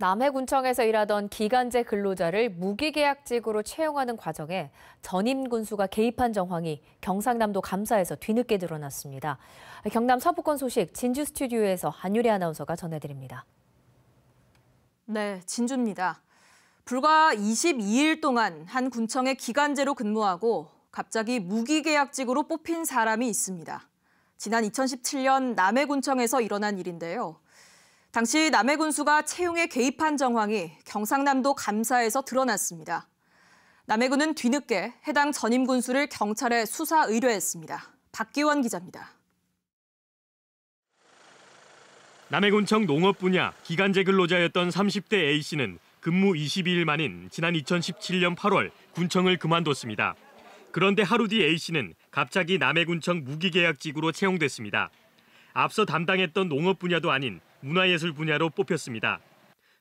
남해군청에서 일하던 기간제 근로자를 무기계약직으로 채용하는 과정에 전임 군수가 개입한 정황이 경상남도 감사에서 뒤늦게 드러났습니다. 경남 서부권 소식 진주 스튜디오에서 한유리 아나운서가 전해드립니다. 네, 진주입니다. 불과 22일 동안 한 군청에 기간제로 근무하고 갑자기 무기계약직으로 뽑힌 사람이 있습니다. 지난 2017년 남해군청에서 일어난 일인데요. 당시 남해군수가 채용에 개입한 정황이 경상남도 감사에서 드러났습니다. 남해군은 뒤늦게 해당 전임 군수를 경찰에 수사 의뢰했습니다. 박기원 기자입니다. 남해군청 농업 분야 기간제 근로자였던 30대 A씨는 근무 22일 만인 지난 2017년 8월 군청을 그만뒀습니다. 그런데 하루 뒤 A씨는 갑자기 남해군청 무기계약직으로 채용됐습니다. 앞서 담당했던 농업 분야도 아닌 문화예술 분야로 뽑혔습니다.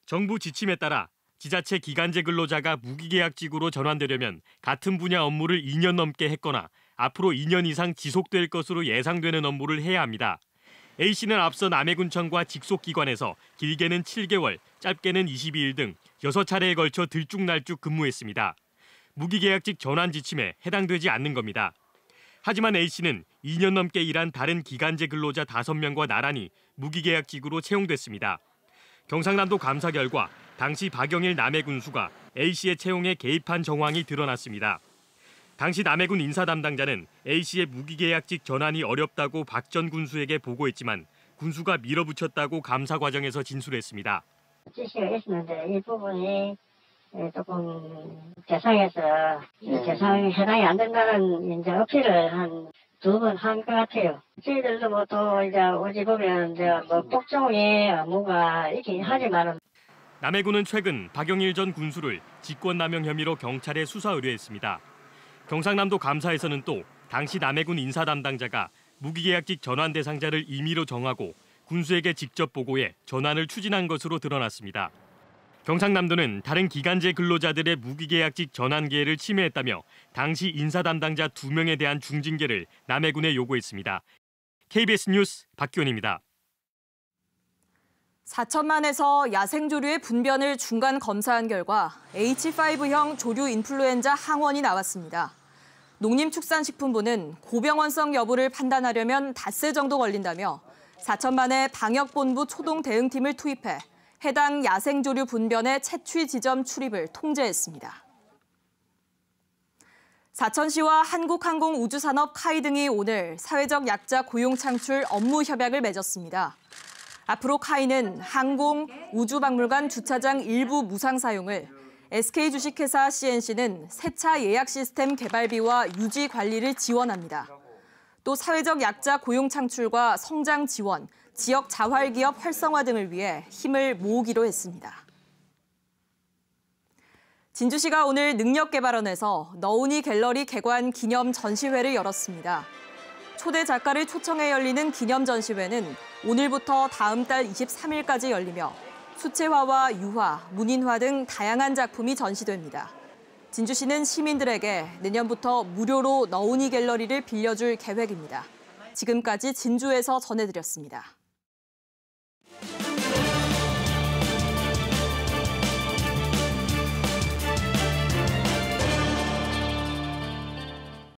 정부 지침에 따라 지자체 기간제 근로자가 무기계약직으로 전환되려면 같은 분야 업무를 2년 넘게 했거나 앞으로 2년 이상 지속될 것으로 예상되는 업무를 해야 합니다. A씨는 앞서 남해군청과 직속기관에서 길게는 7개월, 짧게는 22일 등 6차례에 걸쳐 들쭉날쭉 근무했습니다. 무기계약직 전환 지침에 해당되지 않는 겁니다. 하지만 A씨는 2년 넘게 일한 다른 기간제 근로자 5명과 나란히 무기계약직으로 채용됐습니다. 경상남도 감사 결과 당시 박영일 남해군수가 A씨의 채용에 개입한 정황이 드러났습니다. 당시 남해군 인사 담당자는 A씨의 무기계약직 전환이 어렵다고 박 전 군수에게 보고했지만 군수가 밀어붙였다고 감사 과정에서 진술했습니다. 지시가 있었는데 이 부분이 조금 대상에서 이 대상이 해당이 안 된다는 이제 어필을 한 2번 한 것 같아요. 저희들도 뭐 또 이제 어디 보면 이제 뭐 복종이 뭔가 있긴 하지만은. 남해군은 최근 박영일 전 군수를 직권남용 혐의로 경찰에 수사 의뢰했습니다. 경상남도 감사에서는 또 당시 남해군 인사 담당자가 무기계약직 전환 대상자를 임의로 정하고 군수에게 직접 보고해 전환을 추진한 것으로 드러났습니다. 경상남도는 다른 기간제 근로자들의 무기계약직 전환 기회를 침해했다며 당시 인사 담당자 2명에 대한 중징계를 남해군에 요구했습니다. KBS 뉴스 박기원입니다. 4천만에서 야생조류의 분변을 중간 검사한 결과 H5형 조류 인플루엔자 항원이 나왔습니다. 농림축산식품부는 고병원성 여부를 판단하려면 닷새 정도 걸린다며 4천만의 방역본부 초동 대응팀을 투입해 해당 야생조류 분변의 채취 지점 출입을 통제했습니다. 사천시와 한국항공우주산업 카이 등이 오늘 사회적 약자 고용 창출 업무 협약을 맺었습니다. 앞으로 카이는 항공, 우주박물관 주차장 일부 무상 사용을, SK주식회사 CNC는 세차 예약 시스템 개발비와 유지 관리를 지원합니다. 또 사회적 약자 고용 창출과 성장 지원, 지역 자활기업 활성화 등을 위해 힘을 모으기로 했습니다. 진주시가 오늘 능력개발원에서 너운이 갤러리 개관 기념 전시회를 열었습니다. 초대 작가를 초청해 열리는 기념 전시회는 오늘부터 다음 달 23일까지 열리며 수채화와 유화, 문인화 등 다양한 작품이 전시됩니다. 진주시는 시민들에게 내년부터 무료로 너운이 갤러리를 빌려줄 계획입니다. 지금까지 진주에서 전해드렸습니다.